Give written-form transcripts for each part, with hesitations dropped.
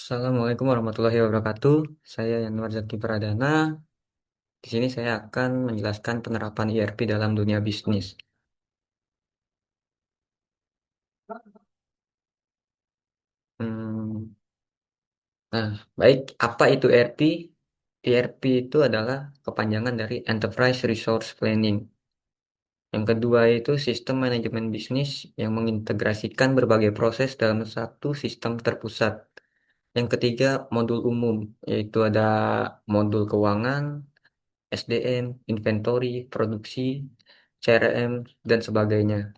Assalamualaikum warahmatullahi wabarakatuh. Saya Yanwar Zaki Pradana. Di sini saya akan menjelaskan penerapan ERP dalam dunia bisnis. Hmm, nah, baik, apa itu ERP? ERP itu adalah kepanjangan dari Enterprise Resource Planning. Yang kedua itu sistem manajemen bisnis yang mengintegrasikan berbagai proses dalam satu sistem terpusat. Yang ketiga, modul umum, yaitu ada modul keuangan, SDM, inventory, produksi, CRM, dan sebagainya.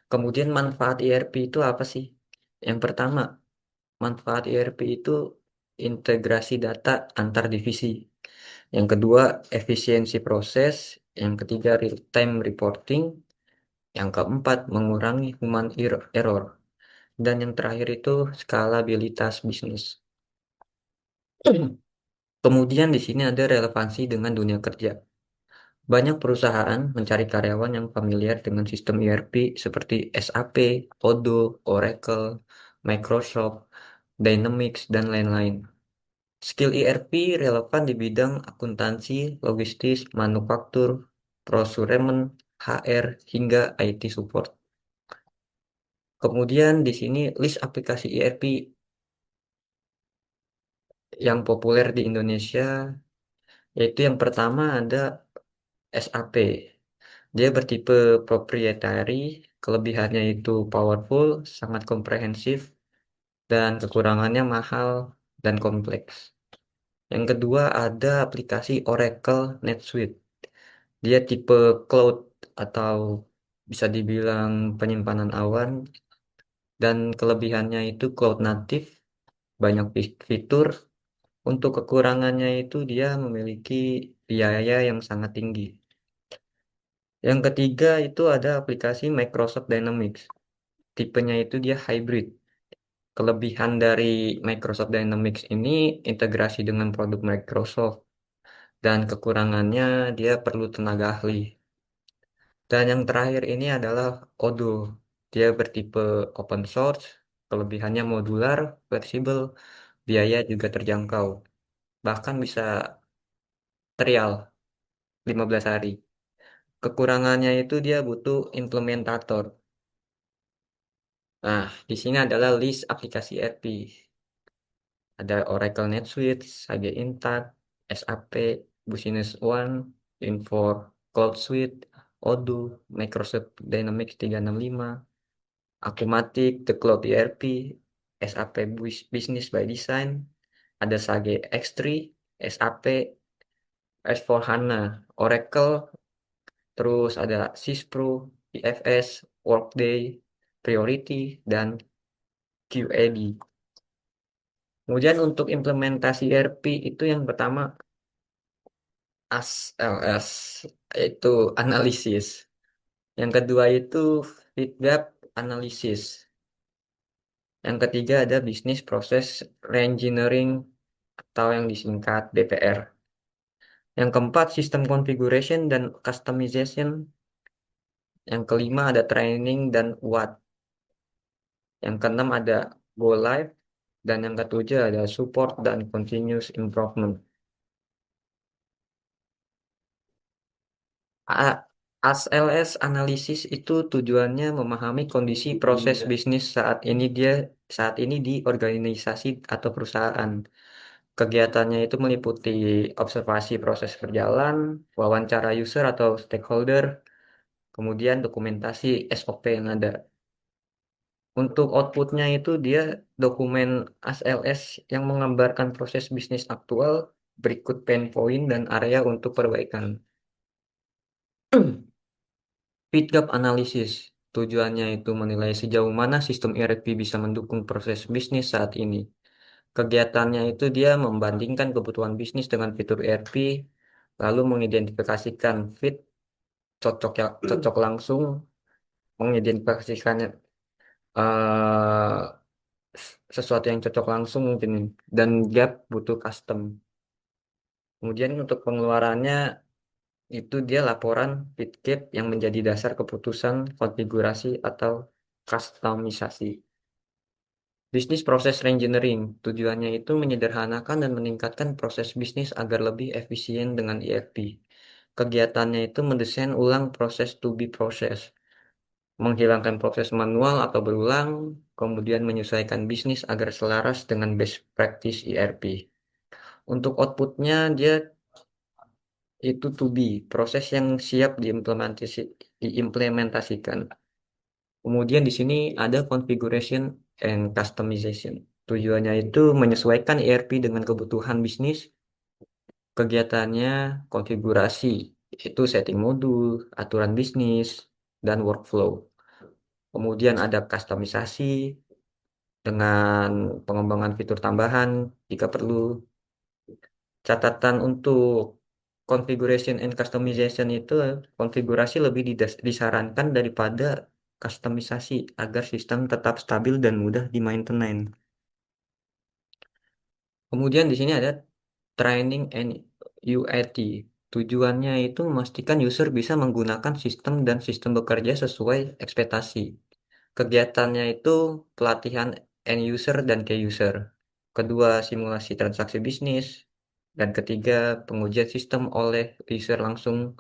Kemudian manfaat ERP itu apa sih? Yang pertama, manfaat ERP itu integrasi data antar divisi. Yang kedua, efisiensi proses. Yang ketiga, real-time reporting. Yang keempat, mengurangi human error. Dan yang terakhir itu skalabilitas bisnis. Kemudian di sini ada relevansi dengan dunia kerja. Banyak perusahaan mencari karyawan yang familiar dengan sistem ERP seperti SAP, Odoo, Oracle, Microsoft, Dynamics, dan lain-lain. Skill ERP relevan di bidang akuntansi, logistis, manufaktur, procurement, HR, hingga IT support. Kemudian di sini list aplikasi ERP yang populer di Indonesia, yaitu yang pertama ada SAP. Dia bertipe proprietary, kelebihannya itu powerful, sangat komprehensif, dan kekurangannya mahal dan kompleks. Yang kedua ada aplikasi Oracle NetSuite. Dia tipe cloud atau bisa dibilang penyimpanan awan, dan kelebihannya itu cloud native, banyak fitur. Untuk kekurangannya itu dia memiliki biaya yang sangat tinggi. Yang ketiga itu ada aplikasi Microsoft Dynamics. Tipenya itu dia hybrid. Kelebihan dari Microsoft Dynamics ini integrasi dengan produk Microsoft dan kekurangannya dia perlu tenaga ahli. Dan yang terakhir ini adalah Odoo. Dia bertipe open source, kelebihannya modular, fleksibel, biaya juga terjangkau. Bahkan bisa trial 15 hari. Kekurangannya itu dia butuh implementator. Nah, di sini adalah list aplikasi ERP. Ada Oracle NetSuite, Sage Intacct, SAP, Business One, Infor Cloud Suite, Odoo, Microsoft Dynamics 365, Akumatic, The Cloud ERP, SAP Business by Design, ada Sage X3, SAP, S4HANA, Oracle, terus ada Syspro, IFS, Workday, Priority, dan QAD. Kemudian untuk implementasi ERP itu yang pertama ASLS, yaitu analisis. Yang kedua itu fit gap analisis. Yang ketiga ada business process reengineering atau yang disingkat BPR. Yang keempat sistem configuration dan customization. Yang kelima ada training dan UAT. Yang keenam ada go live dan yang ketujuh ada support dan continuous improvement. A- ASLS analisis itu tujuannya memahami kondisi proses bisnis saat ini di organisasi atau perusahaan. Kegiatannya itu meliputi observasi proses berjalan, wawancara user atau stakeholder, kemudian dokumentasi SOP yang ada. Untuk outputnya itu dia dokumen ASLS yang menggambarkan proses bisnis aktual, berikut pain point dan area untuk perbaikan. Fit gap analysis tujuannya itu menilai sejauh mana sistem ERP bisa mendukung proses bisnis saat ini. Kegiatannya itu dia membandingkan kebutuhan bisnis dengan fitur ERP, lalu mengidentifikasikan fit cocok langsung, mengidentifikasikan sesuatu yang cocok langsung mungkin, dan gap butuh custom. Kemudian untuk pengeluarannya itu dia laporan fit gap yang menjadi dasar keputusan konfigurasi atau customisasi. Bisnis proses reengineering. Tujuannya itu menyederhanakan dan meningkatkan proses bisnis agar lebih efisien dengan ERP. Kegiatannya itu mendesain ulang proses to be process, menghilangkan proses manual atau berulang, kemudian menyesuaikan bisnis agar selaras dengan best practice ERP. Untuk outputnya dia itu to be, proses yang siap diimplementasikan. Kemudian di sini ada configuration and customization. Tujuannya itu menyesuaikan ERP dengan kebutuhan bisnis, kegiatannya konfigurasi, itu setting modul, aturan bisnis, dan workflow. Kemudian ada customisasi dengan pengembangan fitur tambahan jika perlu. Catatan untuk configuration and customization itu konfigurasi lebih disarankan daripada customisasi agar sistem tetap stabil dan mudah di-maintenance. Kemudian di sini ada training and UAT. Tujuannya itu memastikan user bisa menggunakan sistem dan sistem bekerja sesuai ekspektasi. Kegiatannya itu pelatihan end user dan key user. Kedua, simulasi transaksi bisnis. Dan ketiga, pengujian sistem oleh user langsung.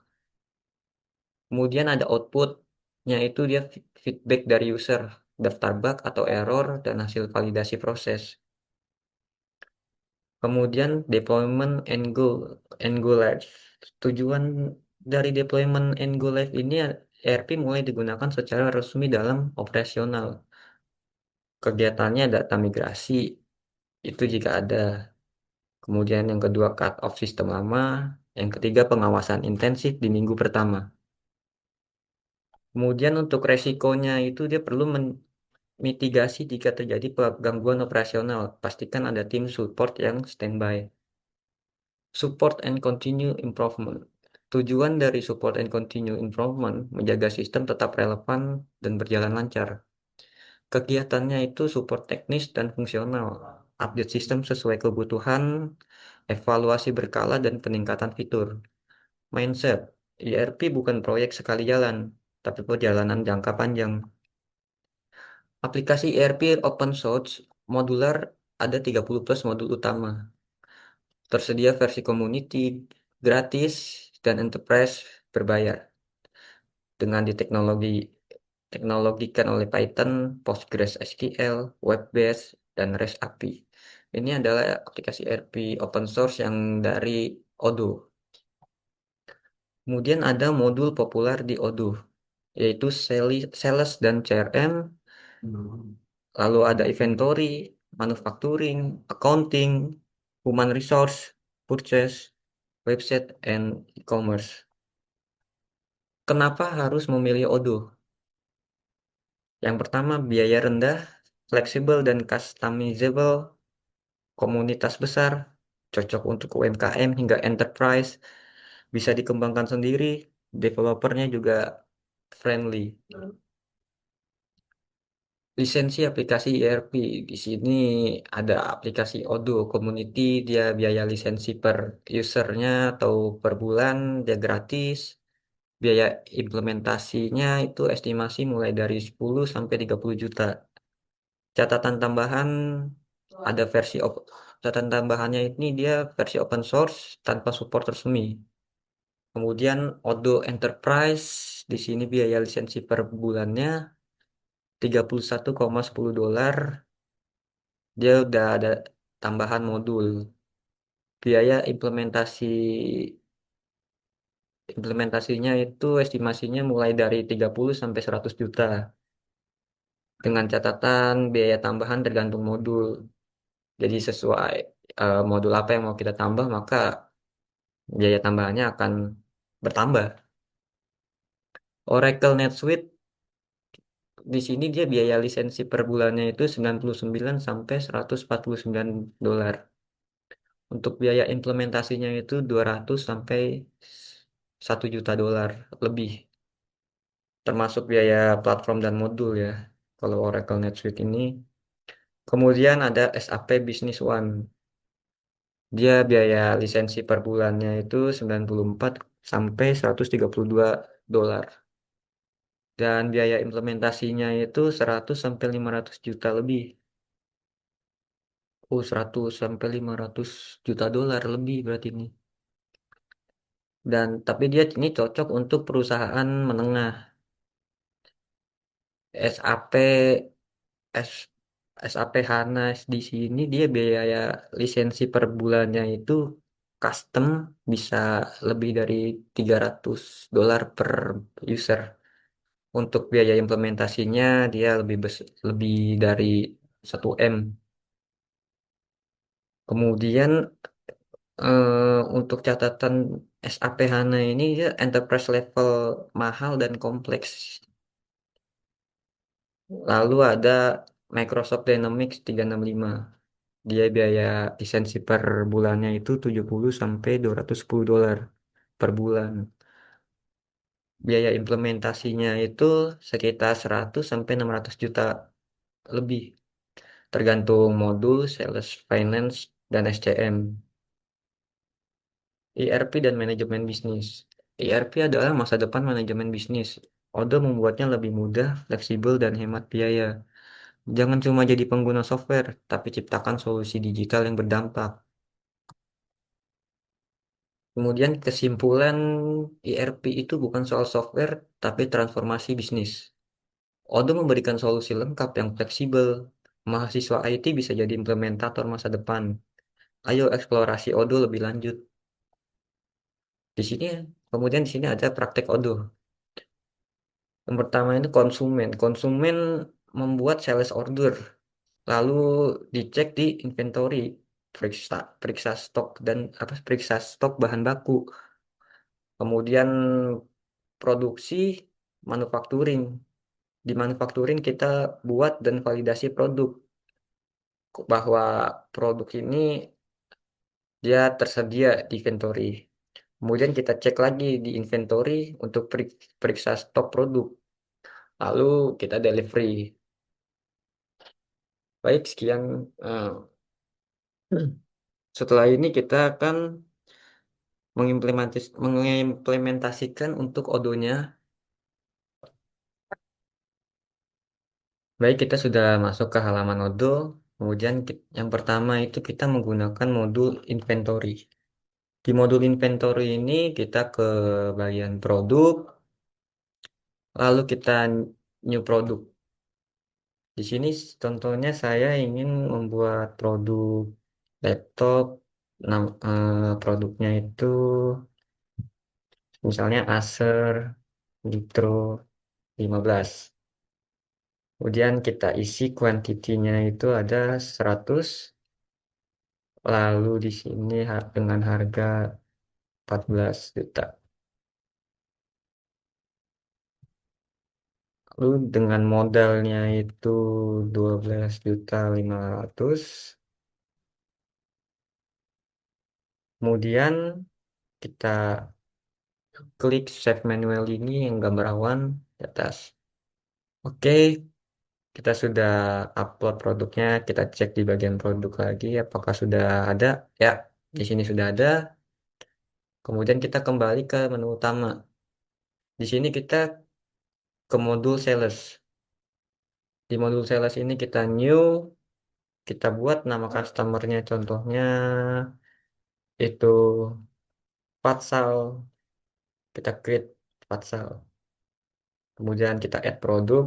Kemudian ada outputnya itu dia feedback dari user, daftar bug atau error, dan hasil validasi proses. Kemudian deployment and go live. Tujuan dari deployment and go live ini ERP mulai digunakan secara resmi dalam operasional. Kegiatannya data migrasi, itu jika ada. Kemudian yang kedua cut off sistem lama. Yang ketiga pengawasan intensif di minggu pertama. Kemudian untuk resikonya itu dia perlu mitigasi jika terjadi gangguan operasional. Pastikan ada tim support yang standby. Support and continue improvement. Tujuan dari support and continue improvement menjaga sistem tetap relevan dan berjalan lancar. Kegiatannya itu support teknis dan fungsional, update sistem sesuai kebutuhan, evaluasi berkala dan peningkatan fitur. Mindset, ERP bukan proyek sekali jalan, tapi perjalanan jangka panjang. Aplikasi ERP open source modular ada 30 plus modul utama. Tersedia versi community gratis dan enterprise berbayar dengan diteknologikan oleh Python, PostgreSQL, Web-based, dan REST API. Ini adalah aplikasi ERP open source yang dari Odoo. Kemudian ada modul populer di Odoo, yaitu Sales dan CRM, lalu ada inventory, manufacturing, accounting, human resource, purchase, website, and e-commerce. Kenapa harus memilih Odoo? Yang pertama, biaya rendah, fleksibel dan customizable, komunitas besar, cocok untuk UMKM hingga enterprise, bisa dikembangkan sendiri, developernya juga friendly. Lisensi aplikasi ERP di sini ada aplikasi Odoo Community, dia biaya lisensi per usernya atau per bulan dia gratis. Biaya implementasinya itu estimasi mulai dari 10 sampai 30 juta. Catatan tambahan ada catatan tambahannya ini dia versi open source tanpa support resmi. Kemudian Odoo Enterprise di sini biaya lisensi per bulannya 31,10 dolar. Dia udah ada tambahan modul. Biaya implementasinya itu estimasinya mulai dari 30 sampai 100 juta. Dengan catatan biaya tambahan tergantung modul. Jadi sesuai modul apa yang mau kita tambah, maka biaya tambahannya akan bertambah. Oracle NetSuite di sini dia biaya lisensi per bulannya itu 99 sampai 149 dolar. Untuk biaya implementasinya itu 200 sampai 1 juta dolar lebih, termasuk biaya platform dan modul ya. Kalau Oracle NetSuite ini. Kemudian ada SAP Business One. Dia biaya lisensi per bulannya itu 94 sampai 132 dolar. Dan biaya implementasinya itu 100 sampai 500 juta lebih. Oh, 100 sampai 500 juta dolar lebih berarti ini. Dan tapi dia ini cocok untuk perusahaan menengah. SAP S SAP HANA di sini dia biaya lisensi per bulannya itu custom bisa lebih dari 300 dolar per user. Untuk biaya implementasinya dia lebih dari 1 M. Kemudian untuk catatan SAP HANA ini dia enterprise level mahal dan kompleks. Lalu ada Microsoft Dynamics 365. Dia biaya lisensi per bulannya itu 70 sampai 210 dolar per bulan. Biaya implementasinya itu sekitar 100 sampai 600 juta lebih, tergantung modul, sales, finance, dan SCM. ERP dan manajemen bisnis. ERP adalah masa depan manajemen bisnis. Odoo membuatnya lebih mudah, fleksibel, dan hemat biaya. Jangan cuma jadi pengguna software, tapi ciptakan solusi digital yang berdampak. Kemudian kesimpulan, ERP itu bukan soal software, tapi transformasi bisnis. Odoo memberikan solusi lengkap yang fleksibel. Mahasiswa IT bisa jadi implementator masa depan. Ayo eksplorasi Odoo lebih lanjut. Di sini, kemudian di sini ada praktek Odoo. Yang pertama itu konsumen. Konsumen membuat sales order, lalu dicek di inventory, periksa periksa stok dan apa periksa stok bahan baku. Kemudian produksi, manufacturing. Di manufacturing kita buat dan validasi produk bahwa produk ini dia tersedia di inventory. Kemudian kita cek lagi di inventory untuk periksa stok produk. Lalu kita delivery. Baik, sekian. Setelah ini kita akan mengimplementasikan untuk Odoo-nya. Baik, kita sudah masuk ke halaman Odoo. Kemudian yang pertama itu kita menggunakan modul inventory. Di modul inventory ini kita ke bagian produk, lalu kita new produk. Di sini contohnya saya ingin membuat produk laptop, produknya itu misalnya Acer Nitro 15. Kemudian kita isi kuantitinya itu ada 100, lalu di sini dengan harga 14 juta. Lalu dengan modalnya itu 12.500.000. Kemudian kita klik save manual ini yang gambar awan di atas. Oke, kita sudah upload produknya. Kita cek di bagian produk lagi apakah sudah ada. Ya, di sini sudah ada. Kemudian kita kembali ke menu utama. Di sini kita ke modul sales. Di modul sales ini kita new, kita buat nama customernya contohnya itu Patsal. Kita create Patsal. Kemudian kita add produk.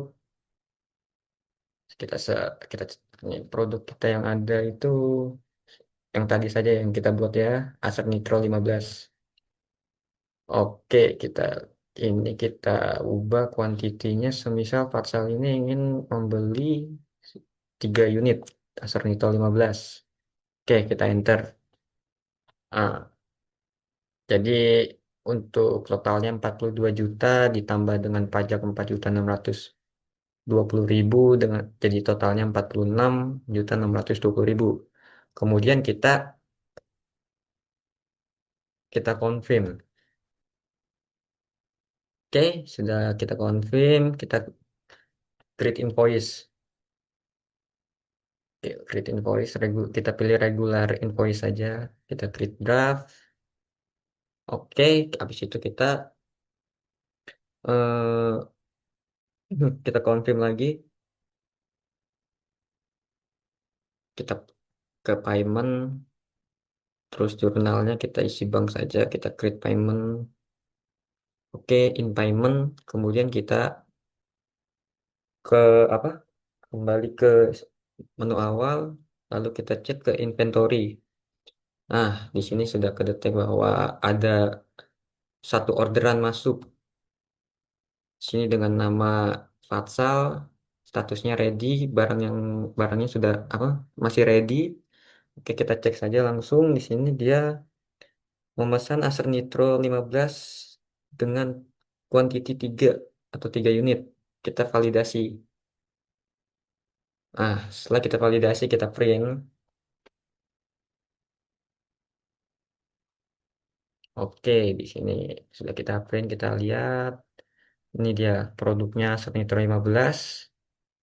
Kita se kita ini produk kita yang ada itu yang tadi saja yang kita buat ya, Acer Nitro 15. Oke, kita ubah kuantitinya semisal Patsal ini ingin membeli 3 unit Acer Nitro 15. Oke, kita enter. Ah, jadi untuk totalnya 42 juta ditambah dengan pajak 4.620.000 dengan jadi totalnya 46.620.000. Kemudian kita confirm. Oke, sudah kita confirm, kita create invoice. Oke, create invoice, kita pilih regular invoice saja. Kita create draft. Oke, habis itu eh, kita confirm lagi. Kita ke payment, terus jurnalnya kita isi bank saja, kita create payment, oke, in payment, kemudian kita ke apa? Kembali ke menu awal, lalu kita cek ke inventory. Nah, di sini sudah kedetek bahwa ada satu orderan masuk. Sini dengan nama Fatsal, statusnya ready, barangnya sudah apa? Masih ready. Oke, kita cek saja langsung di sini dia memesan Acer Nitro 15 dengan quantity 3 atau 3 unit. Kita validasi. Nah, setelah kita validasi, kita print. Oke, di sini sudah kita print, kita lihat. Ini dia produknya Acer Nitro 15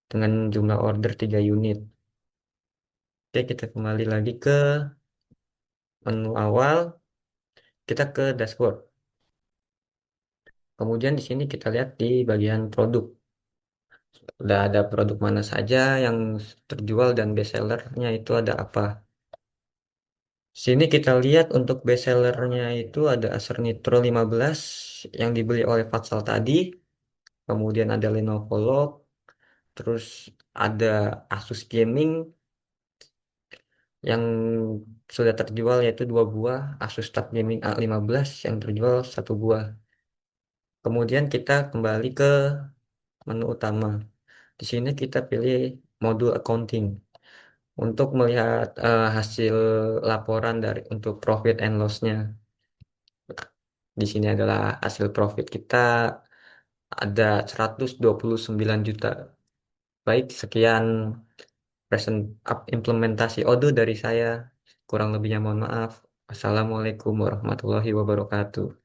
dengan jumlah order 3 unit. Oke, kita kembali lagi ke menu awal, kita ke dashboard. Kemudian di sini kita lihat di bagian produk. Udah ada produk mana saja yang terjual dan best sellernya itu ada apa. Sini kita lihat untuk best sellernya itu ada Acer Nitro 15 yang dibeli oleh Fatsal tadi. Kemudian ada Lenovo Log. Terus ada Asus Gaming yang sudah terjual yaitu dua buah. Asus Tab Gaming A15 yang terjual satu buah. Kemudian kita kembali ke menu utama. Di sini kita pilih modul accounting untuk melihat hasil laporan dari untuk profit and loss-nya. Di sini adalah hasil profit kita ada 129 juta. Baik, sekian implementasi Odoo dari saya. Kurang lebihnya mohon maaf. Assalamualaikum warahmatullahi wabarakatuh.